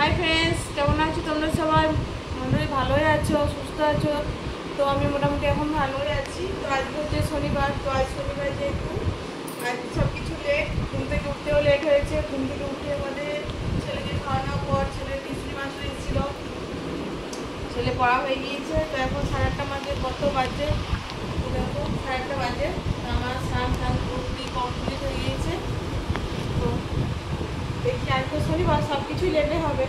Hi friends, কেমন আছো তোমরা? সবাই মনে ভালোই আছো, সুস্থ আছো? তো আমি মোটামুটি এখন ভালোই আছি। তো আজকে হচ্ছে শনিবার। তো আজ শনিবার যেহেতু আজ সব কিছু লেট, ঘুম থেকে উঠতেও লেট হয়েছে। ঘুম থেকে উঠে আমাদের ছেলেকে খাওয়ানোর পর ছেলের টিউশনি মাস্টার এসেছিল, ছেলে পড়া হয়ে গিয়েছে। তো এখন 8:30 বাজে, কত বাজে দেখো, 8:30 বাজে। তো আমার স্নান পুরোপুরি কমপ্লিট হয়ে গিয়েছে। তো দেখি আজকে শনিবার সব কিছুই লেটে হবে।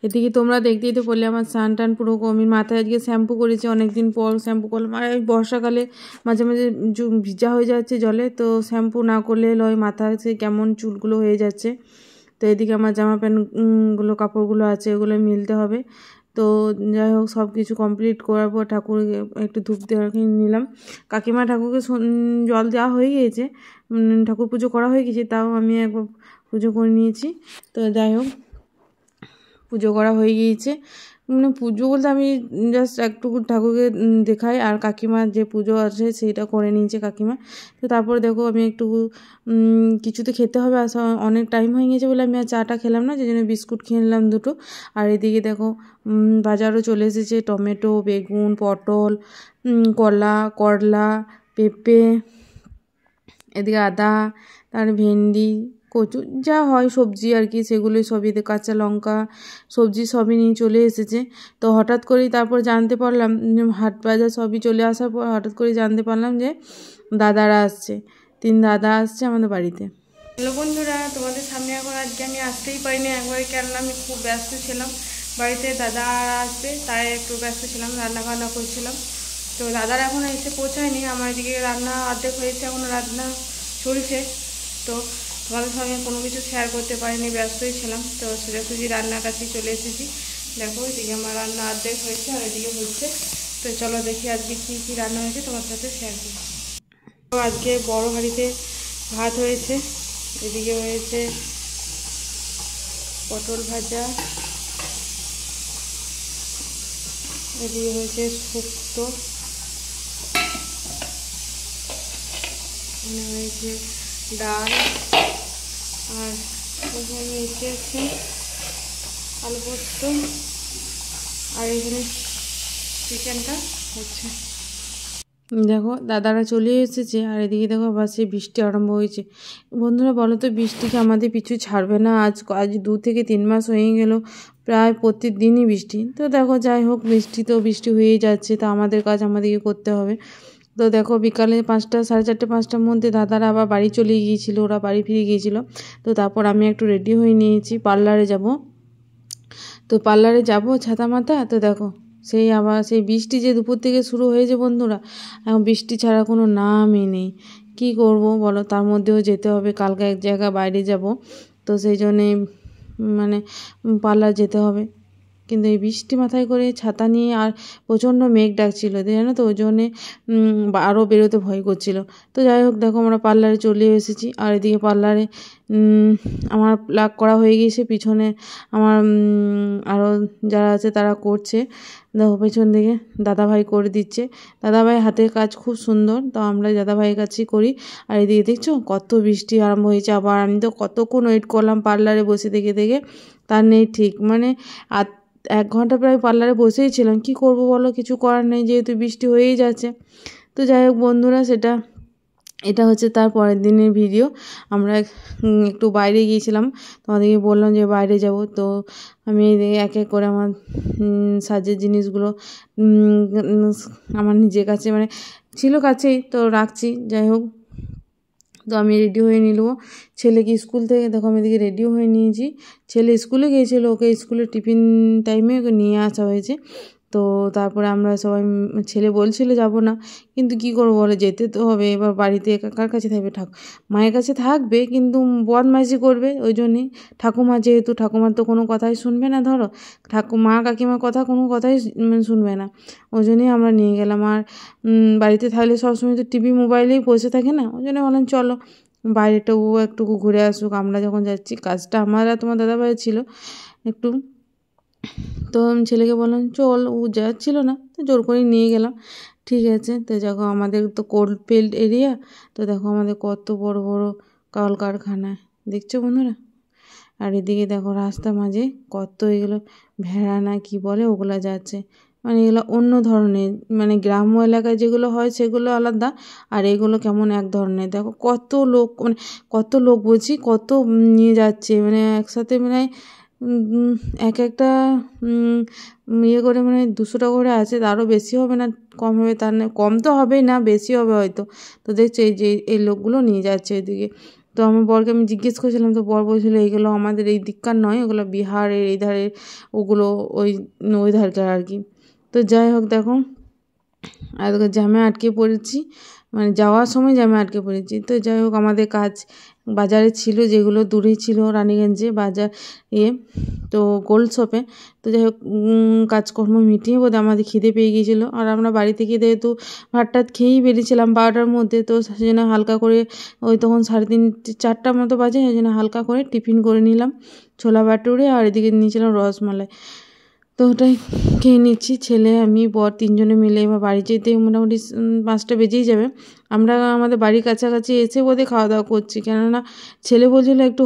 এদিকে তোমরা দেখতেই তো বললে আমার স্নান টান পুরো আমি মাথায় আজকে শ্যাম্পু করেছি, অনেকদিন পর শ্যাম্পু করলাম। আর এই বর্ষাকালে মাঝে মাঝে ভিজা হয়ে যাচ্ছে জলে, তো শ্যাম্পু না করলে লয় মাথা সে কেমন চুলগুলো হয়ে যাচ্ছে। তো এদিকে আমার জামা প্যান্টগুলো কাপড়গুলো আছে, ওগুলো মিলতে হবে। তো যাই হোক, সব কিছু কমপ্লিট করার পর ঠাকুরকে একটু ধূপ দিয়ে নিলাম। কাকিমা ঠাকুরকে জল দেওয়া হয়ে গিয়েছে, ঠাকুর পুজো করা হয়ে গেছে, তাও আমি একবার পুজো করে নিয়েছি। তো যাই হোক, পুজো করা হয়ে গিয়েছে। মানে পুজো বলতে আমি জাস্ট একটু ঠাকুরকে দেখাই, আর কাকিমার যে পুজো আছে সেইটা করে নিয়েছে কাকিমা। তো তারপরে দেখো আমি একটু কিছু তো খেতে হবে, আর অনেক টাইম হয়ে গেছে বলে আমি আর চাটা খেলাম না, যে জন্য বিস্কুট খেয়ে নিলাম দুটো। আর এদিকে দেখো বাজারও চলে এসেছে, টমেটো, বেগুন, পটল, কলা, করলা, পেঁপে, এদিকে আদা, তার ভেন্ডি, কচু, যা হয় সবজি আর কি, সেগুলোই সবই, কাঁচা লঙ্কা, সবজি সবই নিয়ে চলে এসেছে। তো হঠাৎ করেই তারপর জানতে পারলাম, হাট বাজার সবই চলে আসার পর হঠাৎ করে জানতে পারলাম যে দাদারা আসছে, 3 দাদা আসছে আমাদের বাড়িতে। হ্যালো বন্ধুরা, তোমাদের সামনে এখন আজকে আমি আসতেই পারিনি একবারে, কেননা আমি খুব ব্যস্ত ছিলাম। বাড়িতে দাদারা আসবে তাই একটু ব্যস্ত ছিলাম, রান্না বান্না করছিলাম। তো দাদারা এখন এসে পৌঁছায়নি, আমার এদিকে রান্না অর্ধেক হয়েছে, এখন রান্না চলছে। তো তোমাদের সঙ্গে কোনো কিছু শেয়ার করতে পারিনি, ব্যস্তই ছিলাম। তো সোজাসুজি রান্নার কাছেই চলে এসেছি। দেখো এদিকে আমার রান্না অর্ধেক হয়েছে আর এদিকে হচ্ছে। তো চলো দেখি আজকে কী কী রান্না হয়েছে তোমার সাথে শেয়ার করি। তো আজকে বড় হাঁড়িতে ভাত হয়েছে, এদিকে হয়েছে পটল ভাজা, এদিকে হয়েছে শুক্তো, এখানে হয়েছে ডাল, আর এখানে হচ্ছে আলু পোস্ত, আর এখানে চিকেনটা হচ্ছে। দেখো দাদারা চলে এসেছে, আর এদিকে দেখো আবার সেই বৃষ্টি আরম্ভ হয়েছে। বন্ধুরা বলো তো, বৃষ্টিকে আমাদের পিছু ছাড়বে না। আজ 2 থেকে 3 মাস হয়ে গেল, প্রায় প্রতিদিনই বৃষ্টি। তো দেখো যাই হোক, বৃষ্টি তো বৃষ্টি হয়েই যাচ্ছে, তো আমাদের কাজ আমাদেরকে করতে হবে। তো দেখো বিকালে 5টা, 4:30, 5টার মধ্যে দাদারা আবার বাড়ি চলে গিয়েছিলো, ওরা বাড়ি ফিরে গিয়েছিলো। তো তারপর আমি একটু রেডি হয়ে নিয়েছি, পার্লারে যাব। তো পার্লারে যাব ছাতা মাথা। তো দেখো সেই আবার সেই বৃষ্টি যে দুপুর থেকে শুরু হয়েছে বন্ধুরা, এখন বৃষ্টি ছাড়া কোনো নামই নেই। কী করব বলো, তার মধ্যেও যেতে হবে, কালকে এক জায়গা বাইরে যাব। তো সেই জন্যে মানে পার্লার যেতে হবে। কিন্তু এই বৃষ্টি মাথায় করে ছাতা নিয়ে, আর প্রচণ্ড মেঘ ডাকছিল, জানো তো, ওই জন্যে আরও বেরোতে ভয় করছিল। তো যাই হোক দেখো আমরা পার্লারে চলে এসেছি, আর এদিকে পার্লারে আমার প্লাগ করা হয়ে গিয়েছে, পিছনে আমার আরও যারা আছে তারা করছে। দেখো পেছন দিকে দাদাভাই করে দিচ্ছে, দাদাভাই হাতের কাজ খুব সুন্দর, তো আমরা দাদাভাইয়ের কাছেই করি। আর এদিকে দেখছো কত বৃষ্টি আরম্ভ হয়েছে, আবার আমি তো কতক্ষণ ওয়েট করলাম পার্লারে বসে দেখে দেখে, তার নেই ঠিক। মানে 1 ঘন্টা প্রায় পার্লারে বসেই ছিলাম, কী করব বলো, কিছু করার নেই, যেহেতু বৃষ্টি হয়েই যাচ্ছে। তো যাই হোক বন্ধুরা, এটা হচ্ছে তার পরের দিনের ভিডিও। আমরা একটু বাইরে গিয়েছিলাম, তোমাদেরকে বললাম যে বাইরে যাব। তো আমি এক এক করে আমার সাজের জিনিসগুলো আমার নিজের কাছে মানে ছিল কাছেই, তো রাখছি। যাই হোক, তো আমি রেডি হয়ে নিলবো ছেলেকে স্কুল থেকে। দেখো আমি এদিকে রেডিও হয়ে নিয়েছি, ছেলে স্কুলে গিয়েছিলো, ওকে স্কুলে টিফিন টাইমে ওকে নিয়ে আসা হয়েছে। তো তারপরে আমরা সবাই, ছেলে বলছিল যাব না, কিন্তু কি করবো বলে, যেতে তো হবে। এবার বাড়িতে কার কাছে থাকবে, মায়ের কাছে থাকবে, কিন্তু বদমাইশি করবে। ওই জন্যই ঠাকুমা, যেহেতু ঠাকুমার তো কোনো কথাই শুনবে না, ধরো ঠাকুমা কাকিমার কথা কোনো কথাই শুনবে না, ওই জন্যই আমরা নিয়ে গেলাম। আর বাড়িতে থাকলে সবসময় তো টিভি মোবাইলেই বসে থাকে না, ওই জন্য বললাম চলো বাইরেটাও একটুকু ঘুরে আসুক। আমরা যখন যাচ্ছি, কাজটা আমার আর তোমার দাদাভাইয়ের ছিল একটু, তো আমি ছেলেকে বললাম চল, ও যাচ্ছিল না, তো জোর করে নিয়ে গেলাম। ঠিক আছে, তো দেখো আমাদের তো কোলফিল্ড এরিয়া, তো দেখো আমাদের কত বড় বড় কলকারখানা, দেখছো বন্ধুরা। আর এদিকে দেখো রাস্তা মাঝে কত এগুলো ভেড়া না কি বলে ওগুলো যাচ্ছে, মানে এগুলো অন্য ধরনের, মানে গ্রাম্য এলাকায় যেগুলো হয় সেগুলো আলাদা, আর এগুলো কেমন এক ধরনের। দেখো কত লোক, মানে কত লোক বলছি, কত নিয়ে যাচ্ছে, মানে একসাথে মানে উম, এক একটা ইয়ে করে মানে 200 টাকা করে আছে, তারও বেশি হবে না কম হবে, তার না কম তো হবেই না, বেশি হবে হয়তো। তো দেখছো এই যে এই লোকগুলো নিয়ে যাচ্ছে এদিকে। তো আমার বরকে আমি জিজ্ঞেস করেছিলাম, তো বর বলছিল এইগুলো আমাদের এই দিককার নয়, ওগুলো বিহারের এই ধারে, ওগুলো ওই ওই ধারকার আর কি। তো যাই হোক দেখো, আর জ্যামে আটকে পড়েছি, মানে যাওয়ার সময় জ্যামে আটকে পড়েছি। তো যাই হোক আমাদের কাজ বাজারে ছিল, যেগুলো দূরে ছিল রানীগঞ্জে বাজার তো গোল্ড শপে। তো যাই হোক কাজকর্ম মিটিয়ে বোধহয় আমাদের খিদে পেয়ে গিয়েছিলো, আর আমরা বাড়ি থেকে যেহেতু ভাত টাত খেয়েই বেরিয়েছিলাম 12টার মধ্যে, তো সেই জন্য হালকা করে ওই তখন 3:30 4টার মতো বাজে, সেই জন্য হালকা করে টিফিন করে নিলাম ছোলা বাটুরে, আর এদিকে নিয়েছিলাম রসমালাই। তো ওটাই খেয়ে নিচ্ছি, ছেলে আমি বর 3জনে মিলে। এবার বাড়ি যেতে মোটামুটি 5টা বেজেই যাবে। আমরা আমাদের বাড়ির কাছাকাছি এসে বোধহয় খাওয়া দাওয়া করছি, কেননা ছেলে বলছিল একটু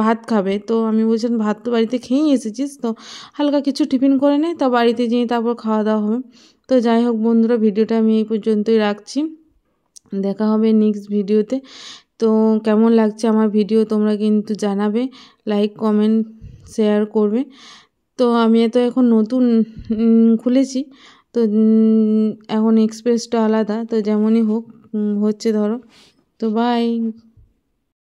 ভাত খাবে, তো আমি বলছিলাম ভাত তো বাড়িতে খেয়েই এসেছিস, তো হালকা কিছু টিফিন করে নে, তা বাড়িতে যেয়ে তারপর খাওয়া দাওয়া হবে। তো যাই হোক বন্ধুরা, ভিডিওটা আমি এই পর্যন্তই রাখছি, দেখা হবে নেক্সট ভিডিওতে। তো কেমন লাগছে আমার ভিডিও তোমরা কিন্তু জানাবে, লাইক কমেন্ট শেয়ার করবে। তো আমি তো এখন নতুন খুলেছি, তো এখন এক্সপ্রেসটা আলাদা, তো যেমনই হোক হচ্ছে ধরো। তো বাই।